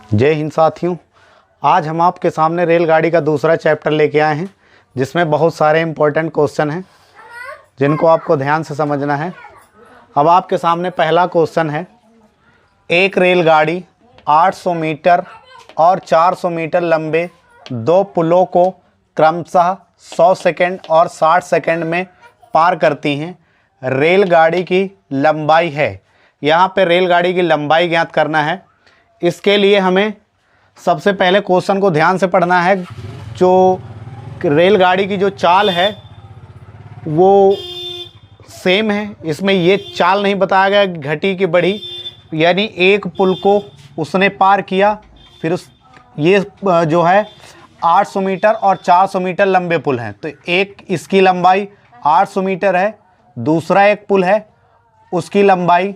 जय हिंद साथियों। आज हम आपके सामने रेलगाड़ी का दूसरा चैप्टर लेके आए हैं, जिसमें बहुत सारे इम्पोर्टेंट क्वेश्चन हैं जिनको आपको ध्यान से समझना है। अब आपके सामने पहला क्वेश्चन है, एक रेलगाड़ी 800 मीटर और 400 मीटर लंबे दो पुलों को क्रमशः 100 सेकंड और 60 सेकंड में पार करती हैं। रेलगाड़ी की लंबाई है। यहाँ पे रेलगाड़ी की लंबाई ज्ञात करना है। इसके लिए हमें सबसे पहले क्वेश्चन को ध्यान से पढ़ना है। जो रेलगाड़ी की जो चाल है वो सेम है, इसमें ये चाल नहीं बताया गया घटी की बढ़ी। यानी एक पुल को उसने पार किया, फिर ये जो है 800 मीटर और 400 मीटर लंबे पुल हैं, तो एक इसकी लंबाई 800 मीटर है, दूसरा एक पुल है उसकी लंबाई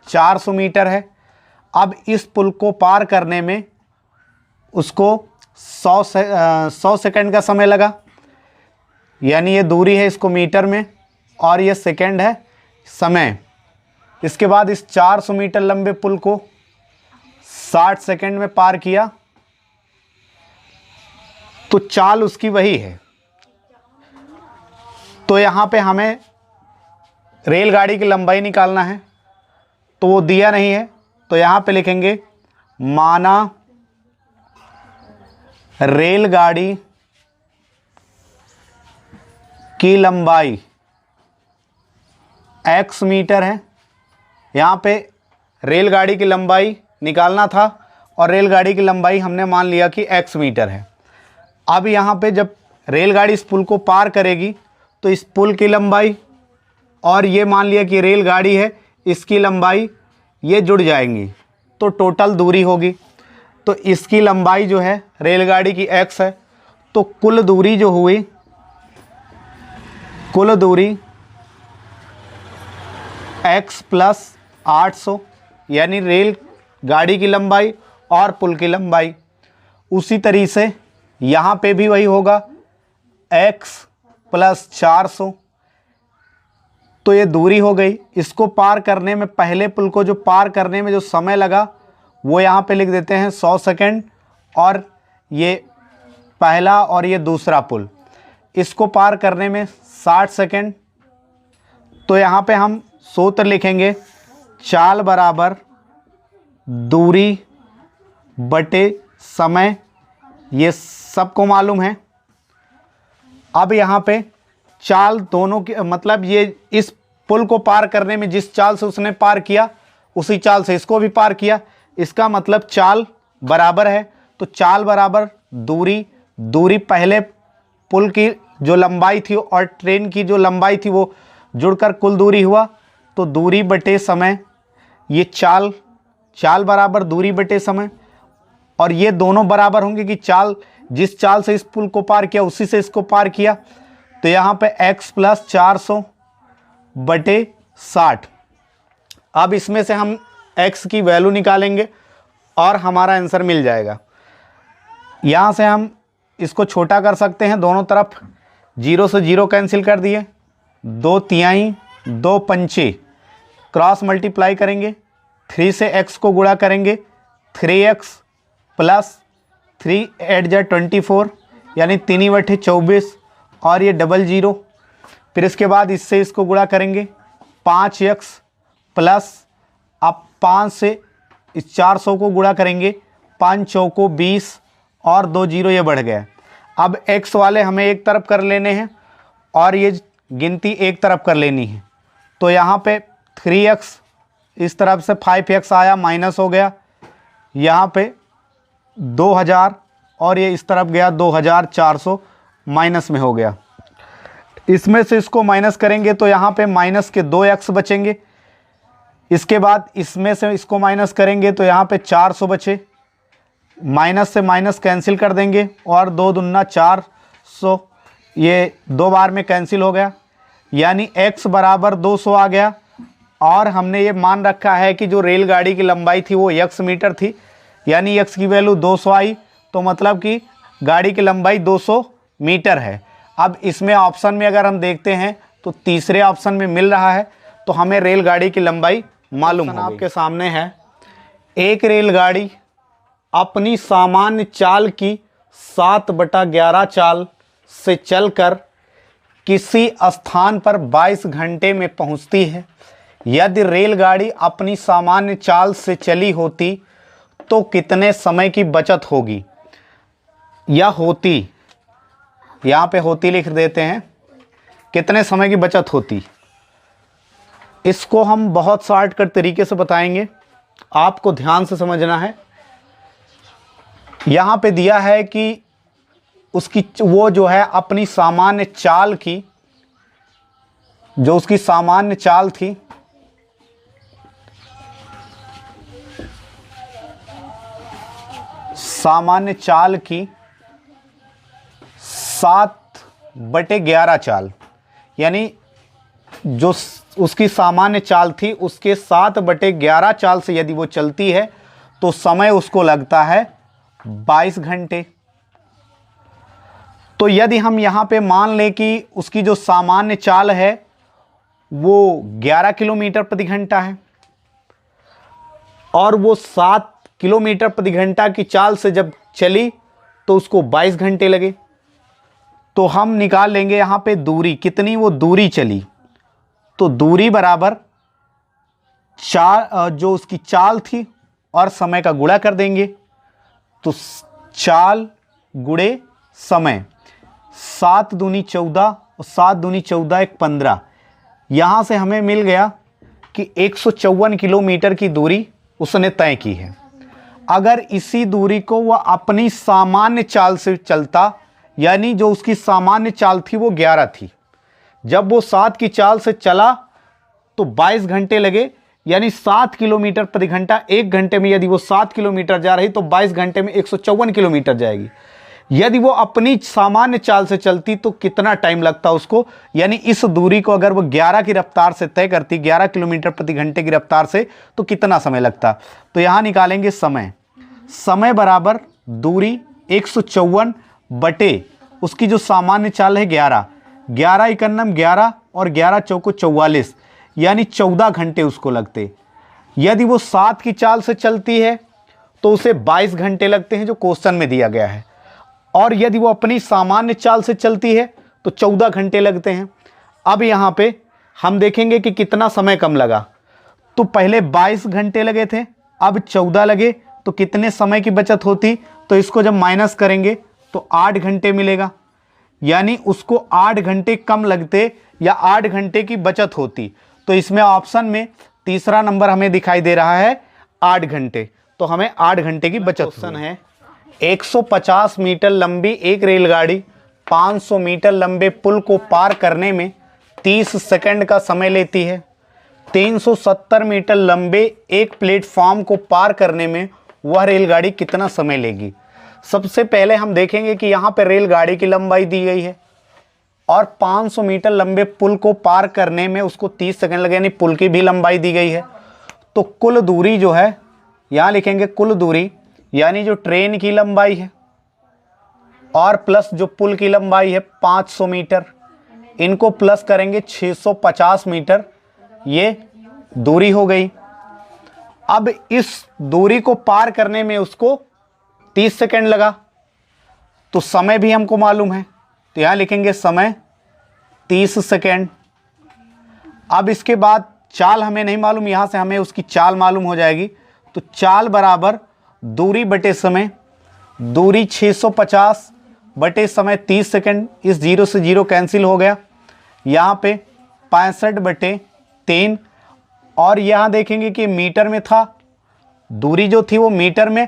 400 मीटर है। अब इस पुल को पार करने में उसको 100 सेकंड का समय लगा। यानी ये दूरी है इसको मीटर में और ये सेकंड है समय। इसके बाद इस 400 मीटर लंबे पुल को 60 सेकंड में पार किया, तो चाल उसकी वही है। तो यहाँ पे हमें रेलगाड़ी की लंबाई निकालना है, तो वो दिया नहीं है, तो यहाँ पे लिखेंगे माना रेलगाड़ी की लंबाई x मीटर है। यहाँ पे रेलगाड़ी की लंबाई निकालना था और रेलगाड़ी की लंबाई हमने मान लिया कि x मीटर है। अब यहाँ पे जब रेलगाड़ी इस पुल को पार करेगी तो इस पुल की लंबाई और ये मान लिया कि रेलगाड़ी है, इसकी लंबाई ये जुड़ जाएंगी, तो टोटल दूरी होगी। तो इसकी लंबाई जो है रेलगाड़ी की x है, तो कुल दूरी जो हुई, कुल दूरी x प्लस 800, यानी रेलगाड़ी की लंबाई और पुल की लंबाई। उसी तरीके से यहाँ पे भी वही होगा, x प्लस 400, तो ये दूरी हो गई। इसको पार करने में, पहले पुल को जो पार करने में जो समय लगा वो यहाँ पे लिख देते हैं 100 सेकंड, और ये पहला और ये दूसरा पुल, इसको पार करने में 60 सेकंड। तो यहाँ पे हम सूत्र लिखेंगे, चाल बराबर दूरी बटे समय, ये सबको मालूम है। अब यहाँ पे चाल दोनों की, मतलब ये इस पुल को पार करने में जिस चाल से उसने पार किया उसी चाल से इसको भी पार किया, इसका मतलब चाल बराबर है। तो चाल बराबर दूरी, दूरी पहले पुल की जो लंबाई थी और ट्रेन की जो लंबाई थी वो जुड़कर कुल दूरी हुआ, तो दूरी बटे समय। ये चाल, चाल बराबर दूरी बटे समय, और ये दोनों बराबर होंगे कि चाल, जिस चाल से इस पुल को पार किया उसी से इसको पार किया। तो यहाँ पे x प्लस 400 बटे 60। अब इसमें से हम x की वैल्यू निकालेंगे और हमारा आंसर मिल जाएगा। यहाँ से हम इसको छोटा कर सकते हैं, दोनों तरफ 0 से 0 कैंसिल कर दिए, 2 तिहाई 2 पंचे, क्रॉस मल्टीप्लाई करेंगे, 3 से x को गुणा करेंगे, 3x प्लस 3 8 जा 24, यानी 3 बटे 24, और ये डबल 0। फिर इसके बाद इससे इसको गुणा करेंगे, 5x प्लस, अब 5 से इस 400 को गुणा करेंगे, 5 चौको 20 और 2 0 ये बढ़ गया। अब x वाले हमें एक तरफ कर लेने हैं और ये गिनती एक तरफ कर लेनी है। तो यहाँ पे 3x इस तरफ से 5x आया, माइनस हो गया, यहाँ पे 2000 और ये इस तरफ गया 2400, माइनस में हो गया। इसमें से इसको माइनस करेंगे तो यहाँ पे माइनस के 2x बचेंगे। इसके बाद इसमें से इसको माइनस करेंगे तो यहाँ पे 400 बचे, माइनस से माइनस कैंसिल कर देंगे और 2 दूना 400, ये 2 बार में कैंसिल हो गया, यानी x बराबर 200 आ गया। और हमने ये मान रखा है कि जो रेलगाड़ी की लंबाई थी वो x मीटर थी, यानी x की वैल्यू 200 आई, तो मतलब कि गाड़ी की लंबाई 200 मीटर है। अब इसमें ऑप्शन में अगर हम देखते हैं तो तीसरे ऑप्शन में मिल रहा है, तो हमें रेलगाड़ी की लंबाई मालूम हो गई। आपके सामने है, एक रेलगाड़ी अपनी सामान्य चाल की 7/11 चाल से चलकर किसी स्थान पर 22 घंटे में पहुंचती है। यदि रेलगाड़ी अपनी सामान्य चाल से चली होती तो कितने समय की बचत होगी या होती, यहाँ पे होती लिख देते हैं, कितने समय की बचत होती। इसको हम बहुत शॉर्टकट तरीके से बताएंगे, आपको ध्यान से समझना है। यहाँ पे दिया है कि उसकी वो जो है अपनी सामान्य चाल की, जो उसकी सामान्य चाल थी, सामान्य चाल की 7/11 चाल, यानी जो उसकी सामान्य चाल थी उसके 7/11 चाल से यदि वो चलती है तो समय उसको लगता है 22 घंटे। तो यदि हम यहाँ पे मान लें कि उसकी जो सामान्य चाल है वो 11 किलोमीटर प्रति घंटा है और वो 7 किलोमीटर प्रति घंटा की चाल से जब चली तो उसको 22 घंटे लगे, तो हम निकाल लेंगे यहाँ पे दूरी, कितनी वो दूरी चली। तो दूरी बराबर जो उसकी चाल थी और समय का गुणा कर देंगे, तो चाल गुणे समय, 7 दूनी 14 और 7 दूनी 14 1 15। यहाँ से हमें मिल गया कि 154 किलोमीटर की दूरी उसने तय की है। अगर इसी दूरी को वह अपनी सामान्य चाल से चलता, यानी जो उसकी सामान्य चाल थी वो 11 थी, जब वो 7 की चाल से चला तो 22 घंटे लगे, यानी 7 किलोमीटर प्रति घंटा, 1 घंटे में यदि वो 7 किलोमीटर जा रही तो 22 घंटे में 154 किलोमीटर जाएगी। यदि वो अपनी सामान्य चाल से चलती तो कितना टाइम लगता उसको, यानी इस दूरी को अगर वो 11 की रफ्तार से तय करती, 11 किलोमीटर प्रति घंटे की रफ्तार से, तो कितना समय लगता। तो यहाँ निकालेंगे समय, समय बराबर दूरी 154 बटे उसकी जो सामान्य चाल है 11, 11 इकन्नम 11 और 11 चौको 44, यानी 14 घंटे उसको लगते। यदि वो 7 की चाल से चलती है तो उसे 22 घंटे लगते हैं जो क्वेश्चन में दिया गया है, और यदि वो अपनी सामान्य चाल से चलती है तो 14 घंटे लगते हैं। अब यहाँ पे हम देखेंगे कि कितना समय कम लगा। तो पहले 22 घंटे लगे थे, अब 14 लगे, तो कितने समय की बचत होती। तो इसको जब माइनस करेंगे तो 8 घंटे मिलेगा, यानी उसको 8 घंटे कम लगते या 8 घंटे की बचत होती। तो इसमें ऑप्शन में तीसरा नंबर हमें दिखाई दे रहा है 8 घंटे, तो हमें 8 घंटे की बचत क्वेश्चन है। 150 मीटर लंबी एक रेलगाड़ी 500 मीटर लंबे पुल को पार करने में 30 सेकंड का समय लेती है। 370 मीटर लंबे एक प्लेटफॉर्म को पार करने में वह रेलगाड़ी कितना समय लेगी। सबसे पहले हम देखेंगे कि यहाँ पर रेलगाड़ी की लंबाई दी गई है और 500 मीटर लंबे पुल को पार करने में उसको 30 सेकंड लगे, यानी पुल की भी लंबाई दी गई है। तो कुल दूरी जो है, यहाँ लिखेंगे कुल दूरी, यानी जो ट्रेन की लंबाई है और प्लस जो पुल की लंबाई है 500 मीटर, इनको प्लस करेंगे 650 मीटर, ये दूरी हो गई। अब इस दूरी को पार करने में उसको 30 सेकंड लगा, तो समय भी हमको मालूम है, तो यहाँ लिखेंगे समय 30 सेकंड। अब इसके बाद चाल हमें नहीं मालूम, यहाँ से हमें उसकी चाल मालूम हो जाएगी। तो चाल बराबर दूरी बटे समय, दूरी 650 बटे समय 30 सेकंड, इस 0 से 0 कैंसिल हो गया, यहाँ पे 65 बटे 3, और यहाँ देखेंगे कि मीटर में था, दूरी जो थी वो मीटर में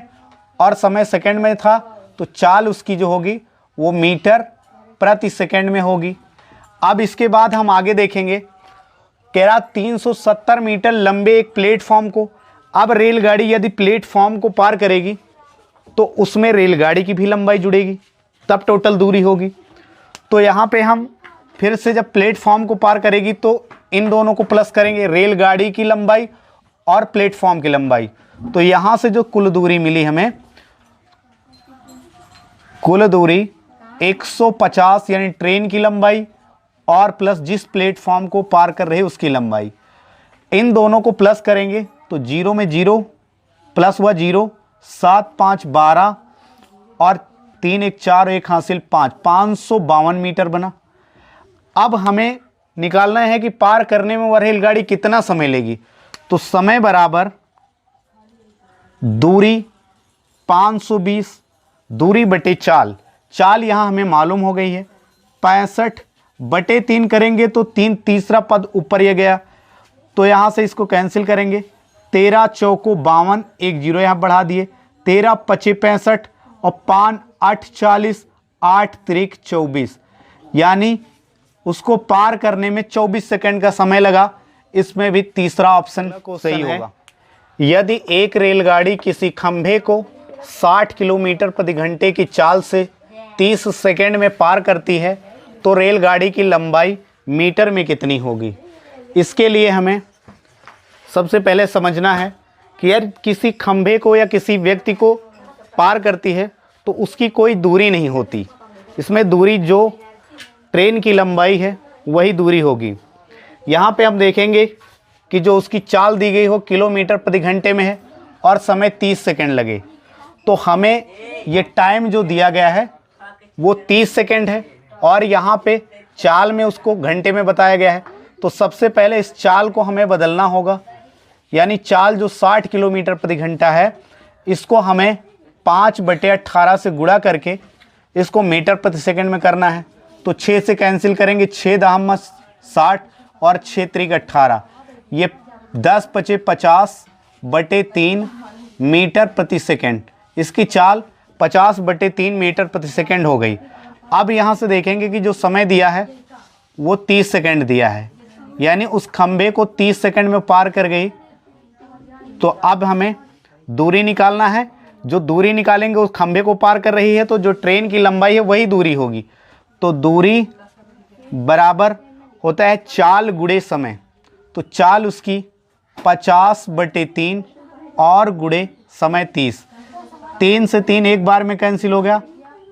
और समय सेकंड में था, तो चाल उसकी जो होगी वो मीटर प्रति सेकंड में होगी। अब इसके बाद हम आगे देखेंगे, कह रहा 370 मीटर लंबे एक प्लेटफॉर्म को, अब रेलगाड़ी यदि प्लेटफॉर्म को पार करेगी तो उसमें रेलगाड़ी की भी लंबाई जुड़ेगी, तब टोटल दूरी होगी। तो यहाँ पे हम फिर से जब प्लेटफॉर्म को पार करेगी तो इन दोनों को प्लस करेंगे, रेलगाड़ी की लंबाई और प्लेटफॉर्म की लंबाई। तो यहाँ से जो कुल दूरी मिली हमें, कुल दूरी 150, यानी ट्रेन की लंबाई और प्लस जिस प्लेटफॉर्म को पार कर रहे उसकी लंबाई, इन दोनों को प्लस करेंगे तो 0 में 0 प्लस हुआ 0, 7 5 12 और 3 1 4 1 हासिल 5, 552 मीटर बना। अब हमें निकालना है कि पार करने में वह रेलगाड़ी कितना समय लेगी। तो समय बराबर दूरी 520 दूरी बटे चाल, चाल यहाँ हमें मालूम हो गई है 65 बटे 3 करेंगे तो 3 तीसरा पद ऊपर ये गया, तो यहाँ से इसको कैंसिल करेंगे। 13 चौको 52 एक जीरो यहाँ बढ़ा दिए, 13 पचे 65 और 5 8 40 8 त्रिक 24, यानी उसको पार करने में 24 सेकंड का समय लगा। इसमें भी तीसरा ऑप्शन सही होगा। यदि एक रेलगाड़ी किसी खंभे को 60 किलोमीटर प्रति घंटे की चाल से 30 सेकंड में पार करती है तो रेलगाड़ी की लंबाई मीटर में कितनी होगी। इसके लिए हमें सबसे पहले समझना है कि यार किसी खंभे को या किसी व्यक्ति को पार करती है तो उसकी कोई दूरी नहीं होती, इसमें दूरी जो ट्रेन की लंबाई है वही दूरी होगी। यहाँ पे हम देखेंगे कि जो उसकी चाल दी गई हो किलोमीटर प्रति घंटे में है और समय 30 सेकंड लगे, तो हमें ये टाइम जो दिया गया है वो 30 सेकंड है और यहाँ पे चाल में उसको घंटे में बताया गया है। तो सबसे पहले इस चाल को हमें बदलना होगा, यानी चाल जो 60 किलोमीटर प्रति घंटा है इसको हमें 5/18 से गुणा करके इसको मीटर प्रति सेकंड में करना है। तो 6 से कैंसिल करेंगे, 6 दाम 60 और 6 त्रिक 18, ये 10 पचे 50/3 मीटर प्रति सेकंड। इसकी चाल 50/3 मीटर प्रति सेकंड हो गई। अब यहाँ से देखेंगे कि जो समय दिया है वो 30 सेकंड दिया है, यानी उस खंभे को 30 सेकंड में पार कर गई। तो अब हमें दूरी निकालना है, जो दूरी निकालेंगे उस खंभे को पार कर रही है तो जो ट्रेन की लंबाई है वही दूरी होगी। तो दूरी बराबर होता है चाल गुणे समय, तो चाल उसकी 50/3 और गुणे समय 30। 3 से 3 एक बार में कैंसिल हो गया,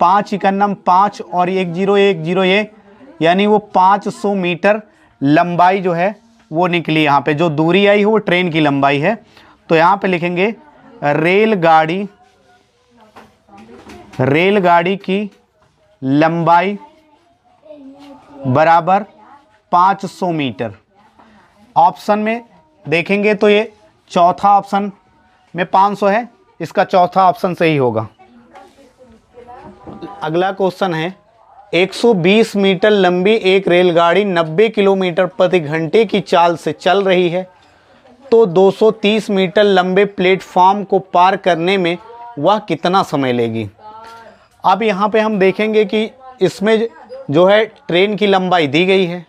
5 51 5 और 1 0 1 0 ये, यानी वो 500 मीटर लंबाई जो है वो निकली। यहाँ पे जो दूरी आई है वो ट्रेन की लंबाई है। तो यहाँ पे लिखेंगे रेलगाड़ी की लंबाई बराबर 500 मीटर। ऑप्शन में देखेंगे तो ये चौथा ऑप्शन में 500 है, इसका चौथा ऑप्शन सही होगा। अगला क्वेश्चन है 120 मीटर लंबी एक रेलगाड़ी 90 किलोमीटर प्रति घंटे की चाल से चल रही है तो 230 मीटर लंबे प्लेटफॉर्म को पार करने में वह कितना समय लेगी। अब यहाँ पे हम देखेंगे कि इसमें जो है ट्रेन की लंबाई दी गई है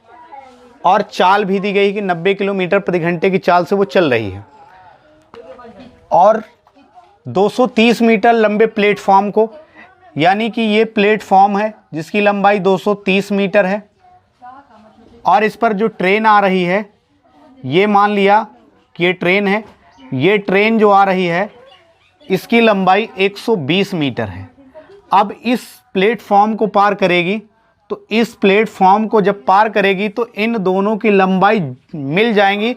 और चाल भी दी गई है कि 90 किलोमीटर प्रति घंटे की चाल से वो चल रही है, और 230 मीटर लंबे प्लेटफॉर्म को, यानी कि ये प्लेटफॉर्म है जिसकी लंबाई 230 मीटर है और इस पर जो ट्रेन आ रही है ये मान लिया कि ये ट्रेन है, ये ट्रेन जो आ रही है इसकी लंबाई 120 मीटर है। अब इस प्लेटफॉर्म को पार करेगी, तो इस प्लेटफॉर्म को जब पार करेगी तो इन दोनों की लंबाई मिल जाएंगी,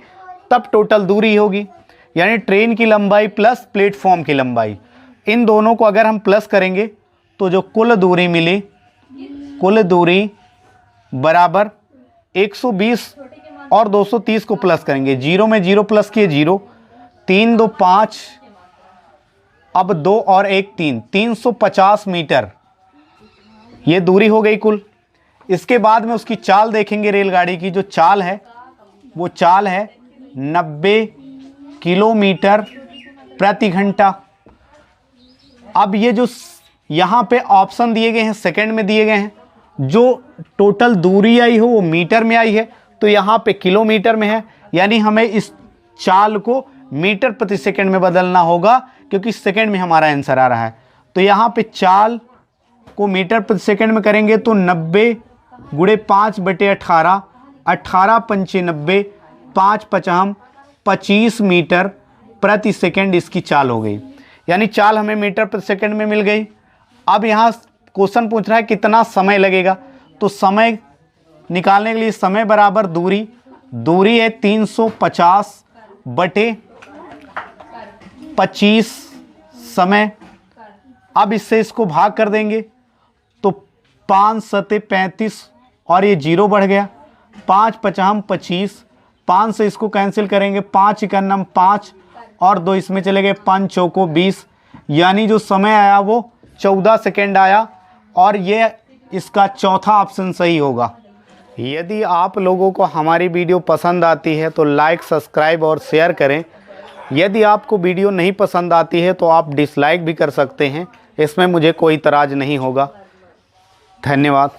तब टोटल दूरी होगी, यानी ट्रेन की लंबाई प्लस प्लेटफॉर्म की लंबाई, इन दोनों को अगर हम प्लस करेंगे तो जो कुल दूरी मिली, कुल दूरी बराबर 120 और 230 को प्लस करेंगे, 0 में 0 प्लस किए 0, 3 2 5, अब 2 और 1 3, 350 मीटर ये दूरी हो गई कुल। इसके बाद में उसकी चाल देखेंगे, रेलगाड़ी की जो चाल है वो चाल है 90 किलोमीटर प्रति घंटा। अब ये जो यहाँ पे ऑप्शन दिए गए हैं सेकंड में दिए गए हैं, जो टोटल दूरी आई हो वो मीटर में आई है, तो यहाँ पे किलोमीटर में है, यानी हमें इस चाल को मीटर प्रति सेकंड में बदलना होगा क्योंकि सेकंड में हमारा आंसर आ रहा है। तो यहाँ पे चाल को मीटर प्रति सेकंड में करेंगे तो 90 गुणे 5/18, 18 पंचे 90, 5 पचाम 25 मीटर प्रति सेकंड इसकी चाल हो गई, यानी चाल हमें मीटर प्रति सेकंड में मिल गई। अब यहाँ क्वेश्चन पूछ रहा है कितना समय लगेगा, तो समय निकालने के लिए समय बराबर दूरी, दूरी है 350/25 समय, अब इससे इसको भाग कर देंगे तो 5 सते 35 और ये 0 बढ़ गया, 5 पचाम 25, 5 से इसको कैंसिल करेंगे, 5 इकन्नम 5 और 2 इसमें चले गए, 5 चौको 20, यानी जो समय आया वो 14 सेकेंड आया और ये इसका चौथा ऑप्शन सही होगा। यदि आप लोगों को हमारी वीडियो पसंद आती है तो लाइक, सब्सक्राइब और शेयर करें। यदि आपको वीडियो नहीं पसंद आती है तो आप डिसलाइक भी कर सकते हैं, इसमें मुझे कोई इतराज़ नहीं होगा। धन्यवाद।